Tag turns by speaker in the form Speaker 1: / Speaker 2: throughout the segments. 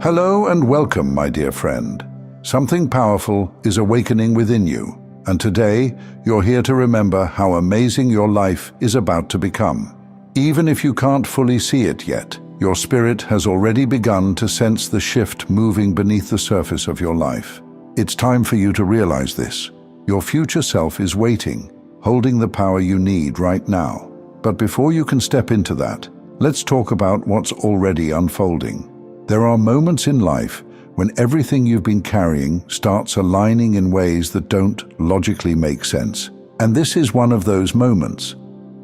Speaker 1: Hello and welcome, my dear friend. Something powerful is awakening within you, and today you're here to remember how amazing your life is about to become. Even if you can't fully see it yet, your spirit has already begun to sense the shift moving beneath the surface of your life. It's time for you to realize this. Your future self is waiting, holding the power you need right now. But before you can step into that, let's talk about what's already unfolding. There are moments in life when everything you've been carrying starts aligning in ways that don't logically make sense. And this is one of those moments.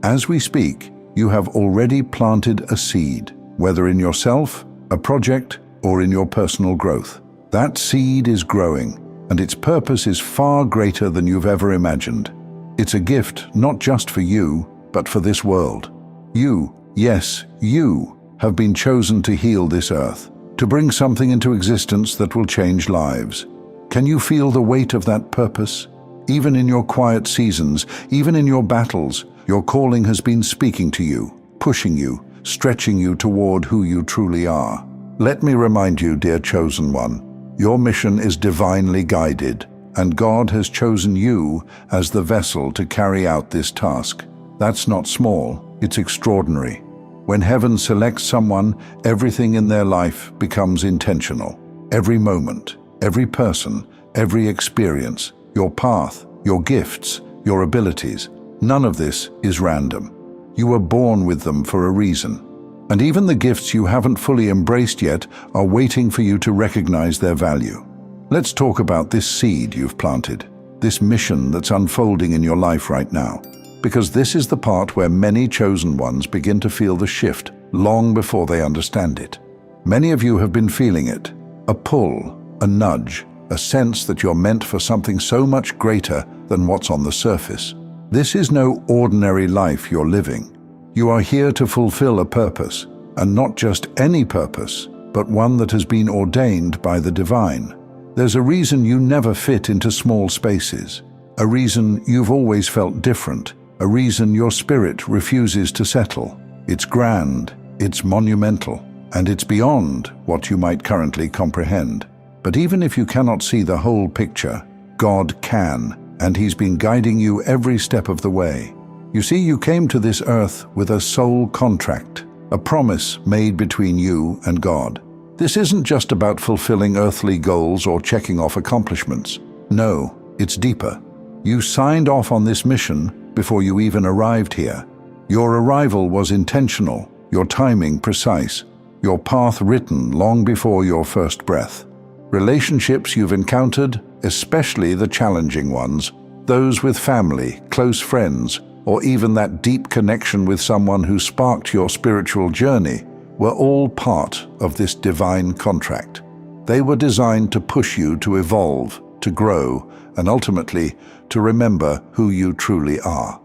Speaker 1: As we speak, you have already planted a seed, whether in yourself, a project, or in your personal growth. That seed is growing, and its purpose is far greater than you've ever imagined. It's a gift not just for you, but for this world. You, yes, you, have been chosen to heal this earth, to bring something into existence that will change lives. Can you feel the weight of that purpose? Even in your quiet seasons, even in your battles, your calling has been speaking to you, pushing you, stretching you toward who you truly are. Let me remind you, dear chosen one, your mission is divinely guided, and God has chosen you as the vessel to carry out this task. That's not small, it's extraordinary. When heaven selects someone, everything in their life becomes intentional. Every moment, every person, every experience, your path, your gifts, your abilities, none of this is random. You were born with them for a reason. And even the gifts you haven't fully embraced yet are waiting for you to recognize their value. Let's talk about this seed you've planted, this mission that's unfolding in your life right now. Because this is the part where many chosen ones begin to feel the shift long before they understand it. Many of you have been feeling it, a pull, a nudge, a sense that you're meant for something so much greater than what's on the surface. This is no ordinary life you're living. You are here to fulfill a purpose, and not just any purpose, but one that has been ordained by the divine. There's a reason you never fit into small spaces, a reason you've always felt different, a reason your spirit refuses to settle. It's grand, it's monumental, and it's beyond what you might currently comprehend. But even if you cannot see the whole picture, God can, and He's been guiding you every step of the way. You see, you came to this earth with a soul contract, a promise made between you and God. This isn't just about fulfilling earthly goals or checking off accomplishments. No, it's deeper. You signed off on this mission before you even arrived here. Your arrival was intentional, your timing precise, your path written long before your first breath. Relationships you've encountered, especially the challenging ones, those with family, close friends, or even that deep connection with someone who sparked your spiritual journey, were all part of this divine contract. They were designed to push you to evolve, to grow, and ultimately to remember who you truly are.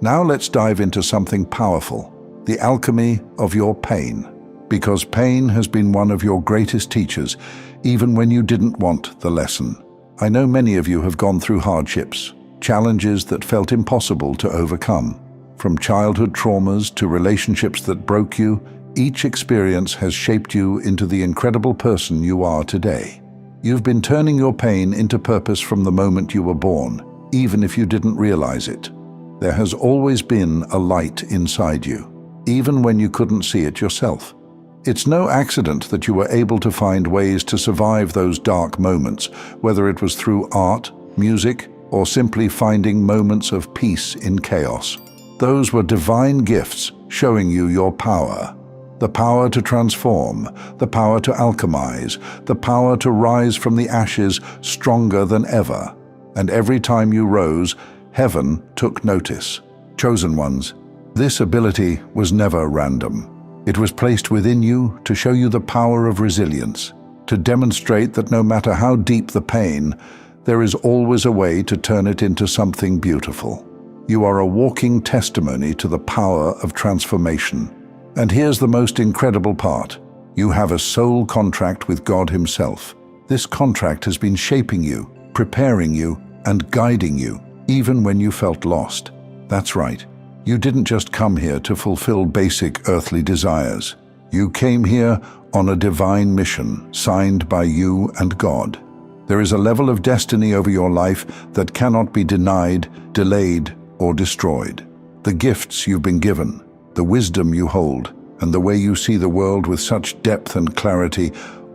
Speaker 1: Now let's dive into something powerful, the alchemy of your pain. Because pain has been one of your greatest teachers, even when you didn't want the lesson. I know many of you have gone through hardships, challenges that felt impossible to overcome. From childhood traumas to relationships that broke you, each experience has shaped you into the incredible person you are today. You've been turning your pain into purpose from the moment you were born, even if you didn't realize it. There has always been a light inside you, even when you couldn't see it yourself. It's no accident that you were able to find ways to survive those dark moments, whether it was through art, music, or simply finding moments of peace in chaos. Those were divine gifts showing you your power. The power to transform, the power to alchemize, the power to rise from the ashes stronger than ever. And every time you rose, heaven took notice. Chosen ones, this ability was never random. It was placed within you to show you the power of resilience, to demonstrate that no matter how deep the pain, there is always a way to turn it into something beautiful. You are a walking testimony to the power of transformation. And here's the most incredible part. You have a soul contract with God Himself. This contract has been shaping you, preparing you, and guiding you, even when you felt lost. That's right. You didn't just come here to fulfill basic earthly desires. You came here on a divine mission signed by you and God. There is a level of destiny over your life that cannot be denied, delayed, or destroyed. The gifts you've been given, the wisdom you hold, and the way you see the world with such depth and clarity,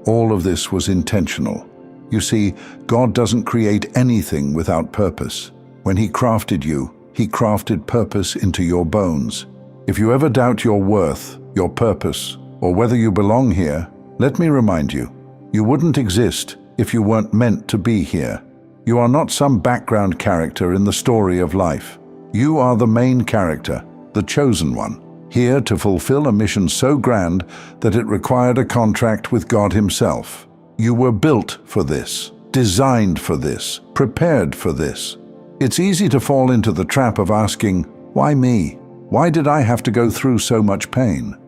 Speaker 1: all of this was intentional. You see, God doesn't create anything without purpose. When He crafted you, He crafted purpose into your bones. If you ever doubt your worth, your purpose, or whether you belong here, let me remind you, you wouldn't exist if you weren't meant to be here. You are not some background character in the story of life. You are the main character, the chosen one, here to fulfill a mission so grand that it required a contract with God Himself. You were built for this, designed for this, prepared for this. It's easy to fall into the trap of asking, why me? Why did I have to go through so much pain?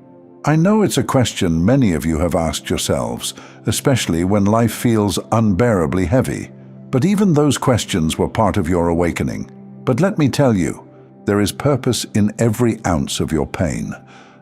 Speaker 1: I know it's a question many of you have asked yourselves, especially when life feels unbearably heavy. But even those questions were part of your awakening. But let me tell you, there is purpose in every ounce of your pain.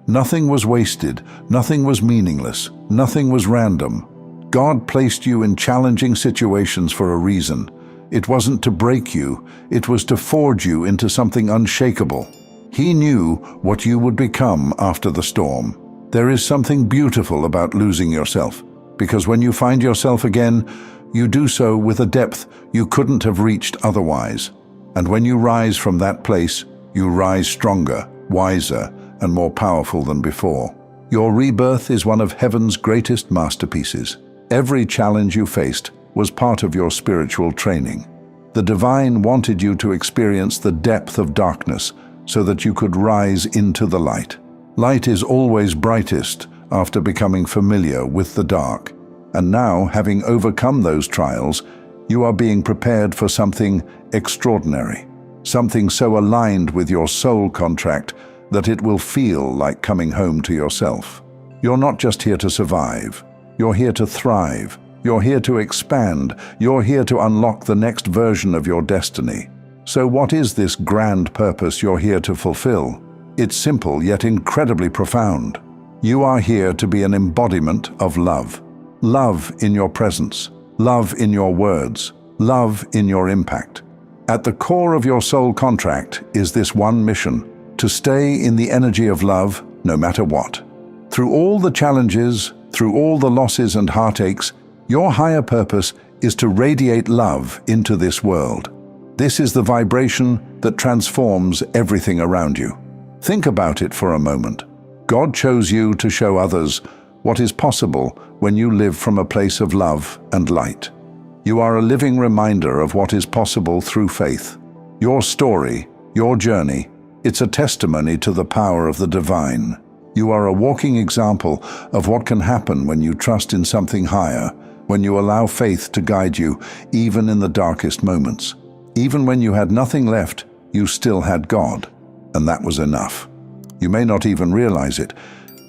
Speaker 1: Nothing was wasted, nothing was meaningless, nothing was random. God placed you in challenging situations for a reason. It wasn't to break you, it was to forge you into something unshakable. He knew what you would become after the storm. There is something beautiful about losing yourself, because when you find yourself again, you do so with a depth you couldn't have reached otherwise. And when you rise from that place, you rise stronger, wiser, and more powerful than before. Your rebirth is one of heaven's greatest masterpieces. Every challenge you faced was part of your spiritual training. The divine wanted you to experience the depth of darkness so that you could rise into the light. Light is always brightest after becoming familiar with the dark. And now, having overcome those trials, you are being prepared for something extraordinary, something so aligned with your soul contract that it will feel like coming home to yourself. You're not just here to survive, you're here to thrive, you're here to expand, you're here to unlock the next version of your destiny. So what is this grand purpose you're here to fulfill? It's simple yet incredibly profound. You are here to be an embodiment of love. Love in your presence, love in your words, love in your impact. At the core of your soul contract is this one mission: to stay in the energy of love no matter what. Through all the challenges, through all the losses and heartaches, your higher purpose is to radiate love into this world. This is the vibration that transforms everything around you. Think about it for a moment. God chose you to show others what is possible when you live from a place of love and light. You are a living reminder of what is possible through faith. Your story, your journey, it's a testimony to the power of the divine. You are a walking example of what can happen when you trust in something higher, when you allow faith to guide you, even in the darkest moments. Even when you had nothing left, you still had God. And that was enough. You may not even realize it,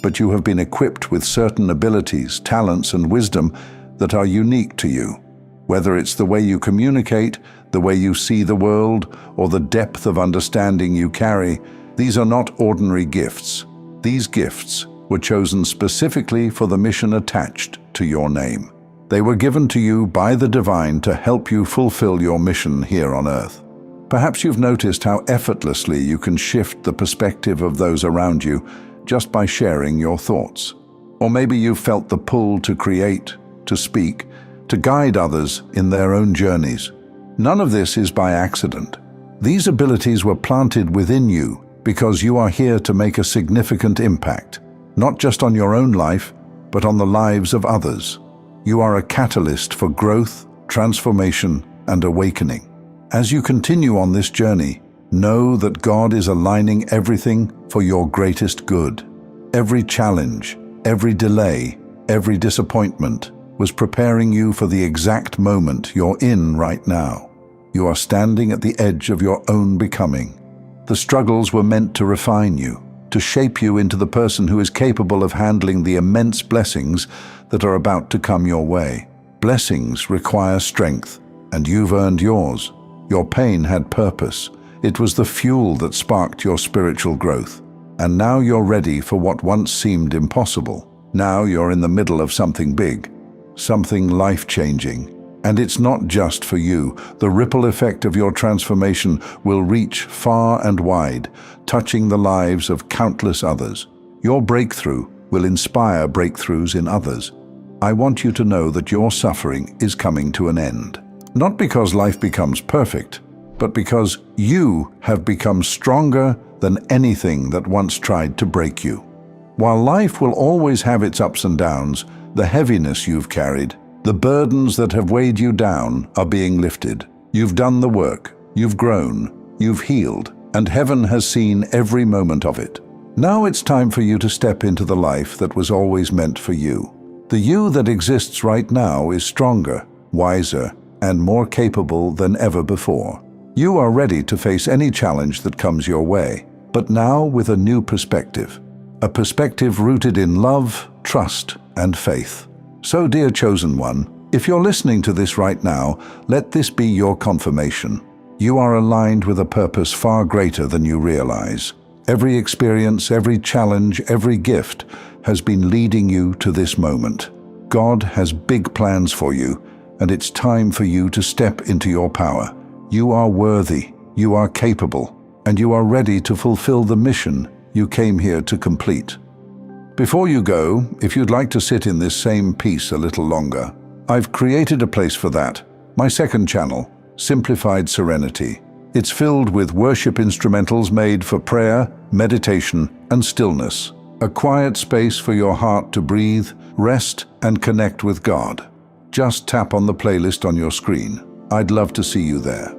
Speaker 1: but you have been equipped with certain abilities, talents, and wisdom that are unique to you. Whether it's the way you communicate, the way you see the world, or the depth of understanding you carry, these are not ordinary gifts. These gifts were chosen specifically for the mission attached to your name. They were given to you by the divine to help you fulfill your mission here on earth. Perhaps you've noticed how effortlessly you can shift the perspective of those around you just by sharing your thoughts. Or maybe you've felt the pull to create, to speak, to guide others in their own journeys. None of this is by accident. These abilities were planted within you because you are here to make a significant impact, not just on your own life, but on the lives of others. You are a catalyst for growth, transformation, and awakening. As you continue on this journey, know that God is aligning everything for your greatest good. Every challenge, every delay, every disappointment was preparing you for the exact moment you're in right now. You are standing at the edge of your own becoming. The struggles were meant to refine you, to shape you into the person who is capable of handling the immense blessings that are about to come your way. Blessings require strength, and you've earned yours. Your pain had purpose. It was the fuel that sparked your spiritual growth. And now you're ready for what once seemed impossible. Now you're in the middle of something big, something life-changing. And it's not just for you. The ripple effect of your transformation will reach far and wide, touching the lives of countless others. Your breakthrough will inspire breakthroughs in others. I want you to know that your suffering is coming to an end. Not because life becomes perfect, but because you have become stronger than anything that once tried to break you. While life will always have its ups and downs, the heaviness you've carried, the burdens that have weighed you down are being lifted. You've done the work, you've grown, you've healed, and heaven has seen every moment of it. Now it's time for you to step into the life that was always meant for you. The you that exists right now is stronger, wiser, and more capable than ever before. You are ready to face any challenge that comes your way, but now with a new perspective. A perspective rooted in love, trust, and faith. So, dear chosen one, if you're listening to this right now, let this be your confirmation. You are aligned with a purpose far greater than you realize. Every experience, every challenge, every gift has been leading you to this moment. God has big plans for you, and it's time for you to step into your power. You are worthy, you are capable, and you are ready to fulfill the mission you came here to complete. Before you go, if you'd like to sit in this same peace a little longer, I've created a place for that. My second channel, Simplified Serenity. It's filled with worship instrumentals made for prayer, meditation, and stillness. A quiet space for your heart to breathe, rest, and connect with God. Just tap on the playlist on your screen. I'd love to see you there.